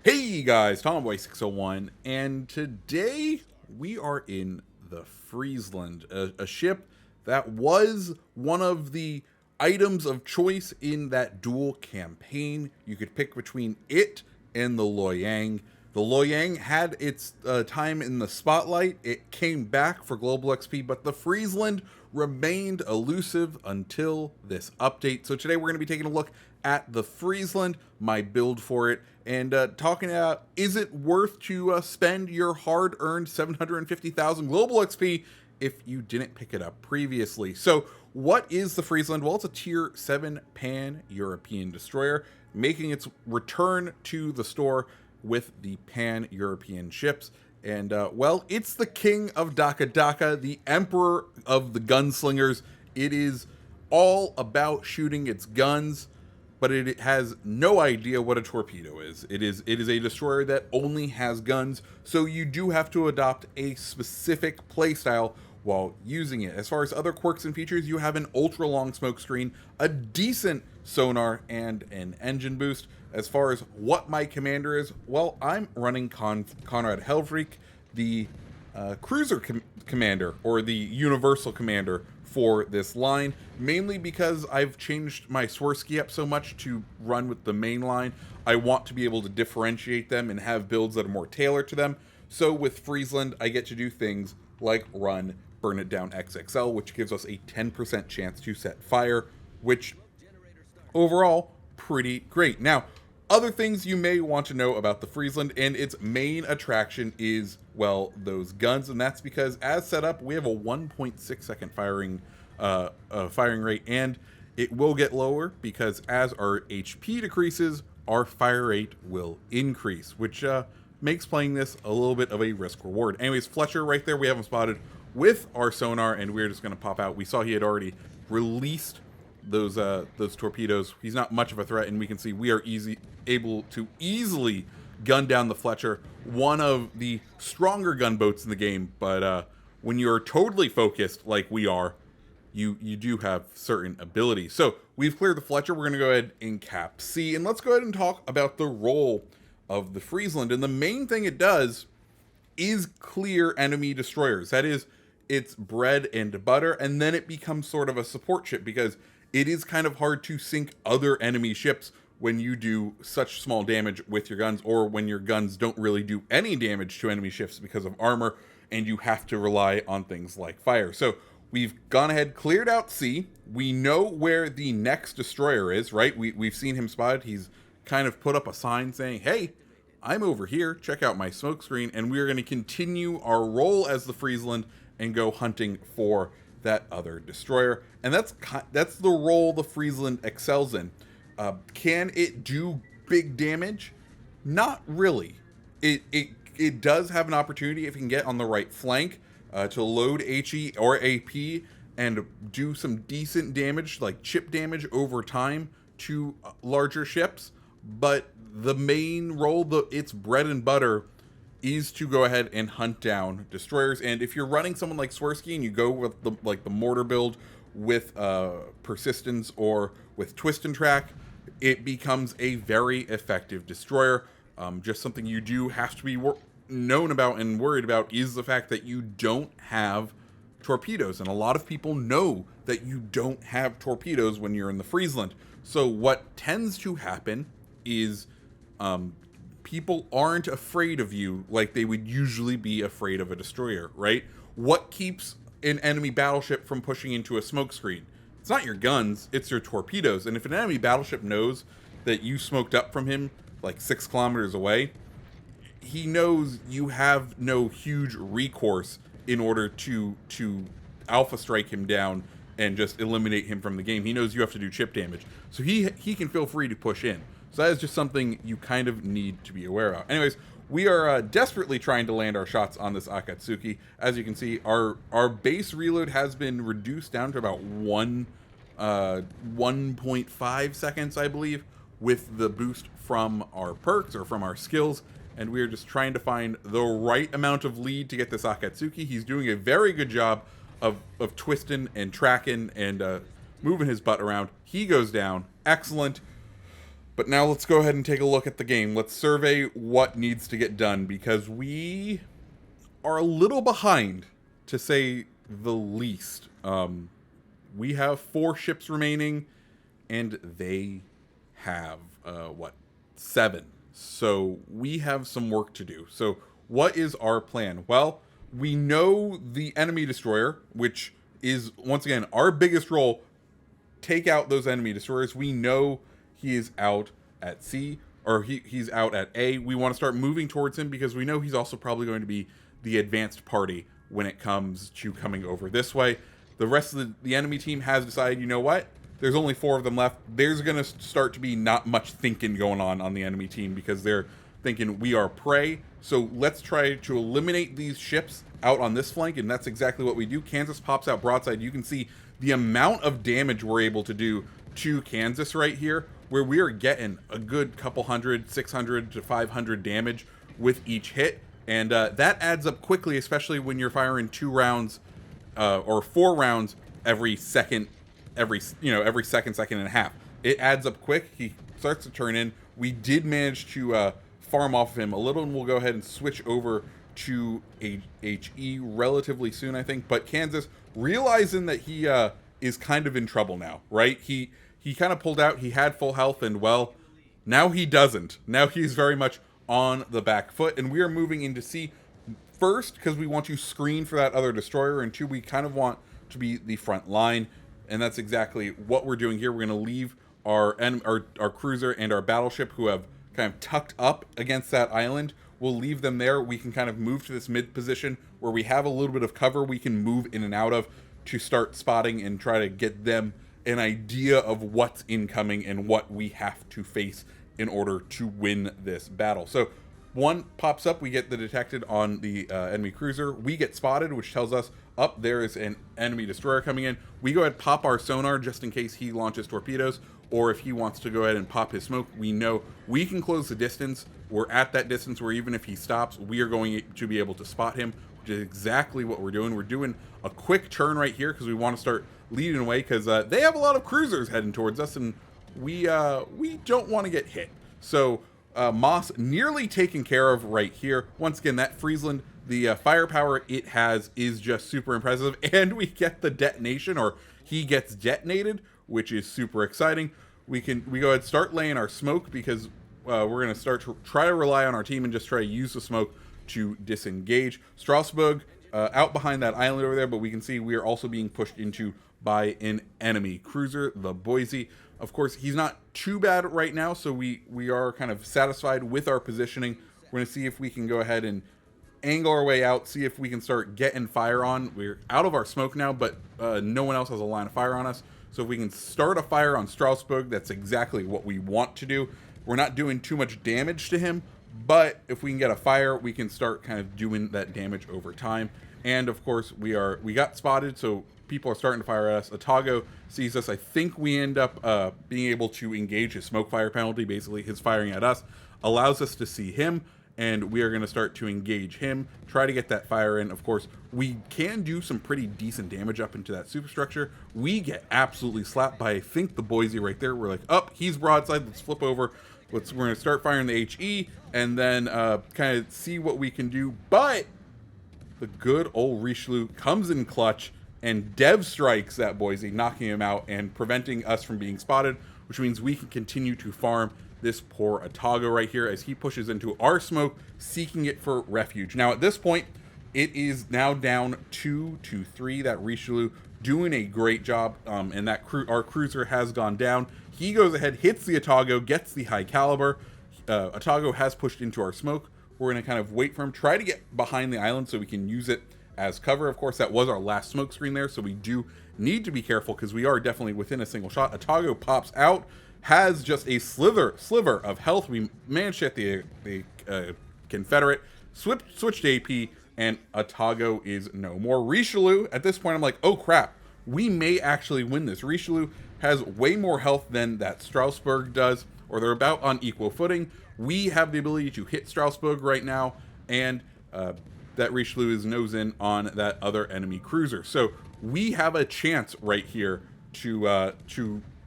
Hey guys, Tomboy601, and today we are in the Friesland, a ship that was one of the items of choice in that dual campaign. You could pick between it and the Loyang. The Loyang had its time in the spotlight. It came back for global XP, but the Friesland remained elusive until this update. So today we're going to be taking a look at the Friesland, my build for it, and talking about, is it worth to spend your hard-earned 750,000 global XP if you didn't pick it up previously? So what is the Friesland? Well, it's a tier 7 pan-European destroyer, making its return to the store with the pan-European ships. And, well, it's the king of Daka Daka, the emperor of the gunslingers. It is all about shooting its guns, but it has no idea what a torpedo is. It is a destroyer that only has guns, so you do have to adopt a specific playstyle while using it. As far as other quirks and features, you have an ultra-long smoke screen, a decent sonar, and an engine boost. As far as what my commander is, well, I'm running Conrad Helfrich, the cruiser commander, or the universal commander for this line, mainly because I've changed my Swirsky up so much to run with the main line. I want to be able to differentiate them and have builds that are more tailored to them. So with Friesland, I get to do things like run Burn It Down XXL, which gives us a 10% chance to set fire, which overall, pretty great. Now, other things you may want to know about the Friesland, and its main attraction is, well, those guns, and that's because as set up, we have a 1.6 second firing rate, and it will get lower because as our HP decreases, our fire rate will increase, which makes playing this a little bit of a risk reward. Anyways, Fletcher right there, we have him spotted with our sonar, and we're just going to pop out. We saw he had already released those torpedoes. He's not much of a threat, and we can see we are able to easily gun down the Fletcher, one of the stronger gunboats in the game. But when you're totally focused like we are, you do have certain abilities. So we've cleared the Fletcher. We're going to go ahead and cap C, and let's go ahead and talk about the role of the Friesland. And the main thing it does is clear enemy destroyers. That is, it's bread and butter, and then it becomes sort of a support ship because it is kind of hard to sink other enemy ships when you do such small damage with your guns, or when your guns don't really do any damage to enemy ships because of armor, and you have to rely on things like fire. So we've gone ahead, cleared out C. We know where the next destroyer is, right? We've seen him spotted. He's kind of put up a sign saying, hey, I'm over here. Check out my smoke screen. And we're going to continue our role as the Friesland and go hunting for that other destroyer. And that's the role the Friesland excels in. Can it do big damage? Not really. It does have an opportunity if you can get on the right flank to load HE or AP and do some decent damage, like chip damage over time to larger ships. But the main role, its bread and butter, is to go ahead and hunt down destroyers. And if you're running someone like Swirsky and you go with the mortar build with persistence or with twist and track, it becomes a very effective destroyer. Just something you do have to be known about and worried about is the fact that you don't have torpedoes, and a lot of people know that you don't have torpedoes when you're in the Friesland. So what tends to happen is people aren't afraid of you like they would usually be afraid of a destroyer, right? What keeps an enemy battleship from pushing into a smoke screen? It's not your guns, it's your torpedoes. And if an enemy battleship knows that you smoked up from him like 6 kilometers away, he knows you have no huge recourse in order to alpha strike him down and just eliminate him from the game. He knows you have to do chip damage. So he can feel free to push in. So that is just something you kind of need to be aware of. Anyways, we are desperately trying to land our shots on this Akatsuki. As you can see, our base reload has been reduced down to about 1.5 seconds, I believe, with the boost from our perks or from our skills. And we are just trying to find the right amount of lead to get this Akatsuki. He's doing a very good job of twisting and tracking and moving his butt around. He goes down. Excellent. But now let's go ahead and take a look at the game. Let's survey what needs to get done, because we are a little behind, to say the least. We have 4 ships remaining, and they have, 7. So we have some work to do. So what is our plan? Well, we know the enemy destroyer, which is, once again, our biggest role. Take out those enemy destroyers. We know he is out at C, or he's out at A. We want to start moving towards him because we know he's also probably going to be the advanced party when it comes to coming over this way. The rest of the enemy team has decided, you know what? There's only 4 of them left. There's going to start to be not much thinking going on the enemy team, because they're thinking we are prey. So let's try to eliminate these ships out on this flank, and that's exactly what we do. Kansas pops out broadside. You can see the amount of damage we're able to do to Kansas right here, where we are getting a good couple hundred, 600 to 500 damage with each hit. And that adds up quickly, especially when you're firing 2 rounds or 4 rounds every second, every second and a half. It adds up quick. He starts to turn in. We did manage to farm off of him a little, and we'll go ahead and switch over to HE relatively soon, I think. But Kansas, realizing that he is kind of in trouble now, right? He kind of pulled out. He had full health, and well, now he doesn't. Now he's very much on the back foot, and we are moving into C first because we want to screen for that other destroyer, and 2, we kind of want to be the front line, and that's exactly what we're doing here. We're going to leave our cruiser and our battleship, who have kind of tucked up against that island. We'll leave them there. We can kind of move to this mid position where we have a little bit of cover we can move in and out of to start spotting and try to get them an idea of what's incoming and what we have to face in order to win this battle. So 1 pops up, we get the detected on the enemy cruiser. We get spotted, which tells us up there is an enemy destroyer coming in. We go ahead and pop our sonar just in case he launches torpedoes, or if he wants to go ahead and pop his smoke. We know we can close the distance. We're at that distance where even if he stops, we are going to be able to spot him, which is exactly what we're doing. We're doing a quick turn right here because we want to start leading away, because they have a lot of cruisers heading towards us, and we don't want to get hit. So Moss nearly taken care of right here. Once again, that Friesland, the firepower it has is just super impressive, and we get the detonation, or he gets detonated, which is super exciting. We go ahead and start laying our smoke, because we're going to start to try to rely on our team and just try to use the smoke to disengage. Strasbourg out behind that island over there, but we can see we are also being pushed into by an enemy cruiser, the Boise. Of course, he's not too bad right now, so we are kind of satisfied with our positioning. We're going to see if we can go ahead and angle our way out, see if we can start getting fire on. We're out of our smoke now, but no one else has a line of fire on us. So if we can start a fire on Strasbourg, that's exactly what we want to do. We're not doing too much damage to him, but if we can get a fire, we can start kind of doing that damage over time. And of course, we got spotted, so people are starting to fire at us. Atago sees us. I think we end up being able to engage his smoke fire penalty. Basically, his firing at us allows us to see him, and we are going to start to engage him, try to get that fire in. Of course, we can do some pretty decent damage up into that superstructure. We get absolutely slapped by, I think, the Boise right there. We're like, oh, he's broadside. Let's flip over. We're going to start firing the HE, and then kind of see what we can do. But the good old Richelieu comes in clutch and dev strikes that Boise, knocking him out and preventing us from being spotted, which means we can continue to farm this poor Atago right here as he pushes into our smoke, seeking it for refuge. Now, at this point, it is now down 2-3. That Richelieu doing a great job, and that our cruiser has gone down. He goes ahead, hits the Atago, gets the high caliber. Atago has pushed into our smoke. We're going to kind of wait for him, try to get behind the island so we can use it as cover. Of course, that was our last smoke screen there, so we do need to be careful because we are definitely within a single shot. Atago pops out, has just a sliver of health. We managed to hit the Confederate, switched to AP, and Atago is no more. Richelieu, at this point, I'm like, oh crap, we may actually win this. Richelieu has way more health than that Strasbourg does, or they're about on equal footing. We have the ability to hit Strasbourg right now, and that Richelieu is nose in on that other enemy cruiser. So we have a chance right here to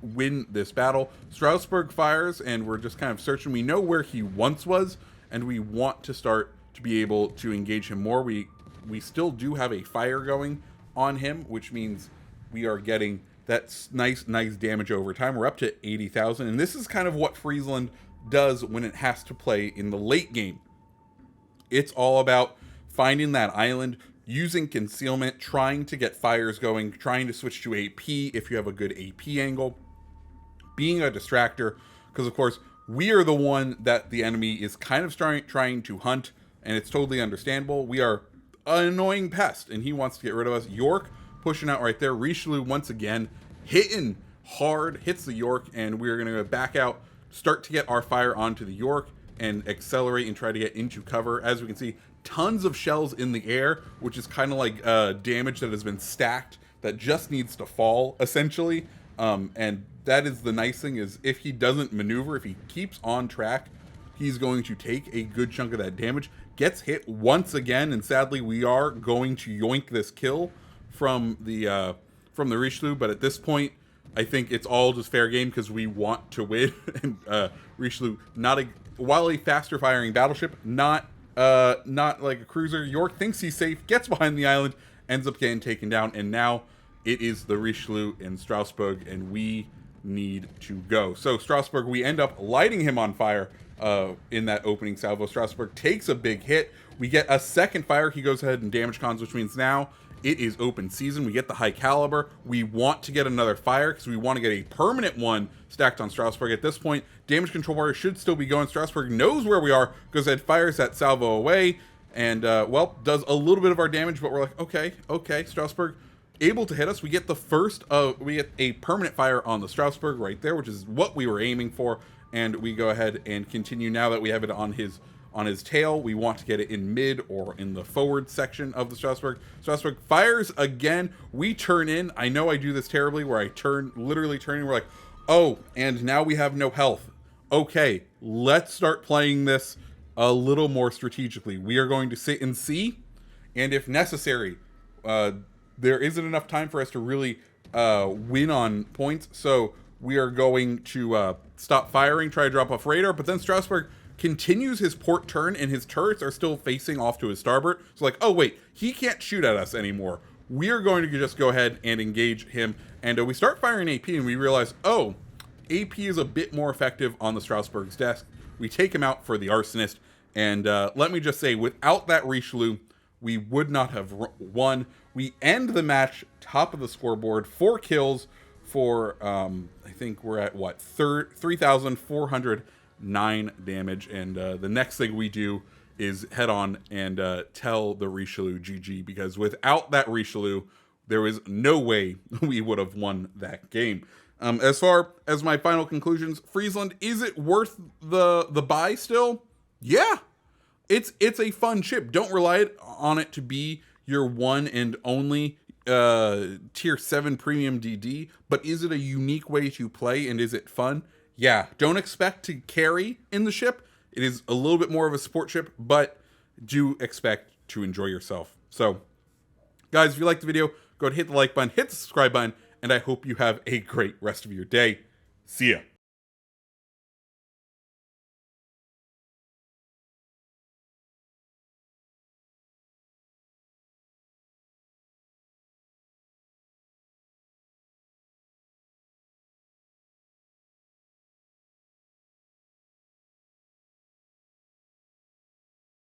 win this battle. Strasbourg fires, and we're just kind of searching. We know where he once was, and we want to start to be able to engage him more. We still do have a fire going on him, which means we are getting that nice damage over time. We're up to 80,000, and this is kind of what Friesland does when it has to play in the late game. It's all about finding that island, using concealment, trying to get fires going, trying to switch to AP if you have a good AP angle, being a distractor, because of course we are the one that the enemy is kind of trying to hunt, and it's totally understandable. We are an annoying pest, and he wants to get rid of us. York pushing out right there. Richelieu once again hitting hard, hits the York, and we're going to back out, start to get our fire onto the York, and accelerate and try to get into cover. As we can see, tons of shells in the air, which is kind of like damage that has been stacked that just needs to fall, essentially. And that is the nice thing, is if he doesn't maneuver, if he keeps on track, he's going to take a good chunk of that damage. Gets hit once again, and sadly we are going to yoink this kill from the Richelieu, but at this point I think it's all just fair game because we want to win. And Richelieu, while a faster firing battleship, not like a cruiser. York thinks he's safe, gets behind the island, ends up getting taken down, and now it is the Richelieu in Strasbourg, and we need to go. So Strasbourg, we end up lighting him on fire in that opening salvo. Strasbourg takes a big hit. We get a second fire. He goes ahead and damage cons, which means now it is open season. We get the high caliber. We want to get another fire because we want to get a permanent one stacked on Strasbourg. At this point, damage control bar should still be going. Strasbourg knows where we are, goes ahead, fires that salvo away, and well, does a little bit of our damage, but we're like, okay, Strasbourg able to hit us. We get the first we get a permanent fire on the Strasbourg right there, which is what we were aiming for, and we go ahead and continue. Now that we have it on his tail, we want to get it in mid or in the forward section of the Strasbourg. Strasbourg fires again. We turn in. I know I do this terribly where I literally turn in. We're like, oh, and now we have no health. Okay, let's start playing this a little more strategically. We are going to sit and see, and if necessary, there isn't enough time for us to really win on points, so we are going to stop firing, try to drop off radar, but then Strasbourg continues his port turn, and his turrets are still facing off to his starboard. So like, oh wait, he can't shoot at us anymore. We are going to just go ahead and engage him, and we start firing AP, and we realize, oh, AP is a bit more effective on the Strasbourg's desk. We take him out for the arsonist, and let me just say, without that Richelieu, we would not have won. We end the match top of the scoreboard, 4 kills for I think we're at what, 3,409 damage, and the next thing we do is head on and tell the Richelieu GG, because without that Richelieu, there is no way we would have won that game. As far as my final conclusions, Friesland, is it worth the buy still? Yeah, it's a fun ship. Don't rely on it to be your one and only tier 7 premium DD, but is it a unique way to play, and is it fun? Yeah, don't expect to carry in the ship. It is a little bit more of a support ship, but do expect to enjoy yourself. So, guys, if you liked the video, go ahead and hit the like button, hit the subscribe button, and I hope you have a great rest of your day. See ya.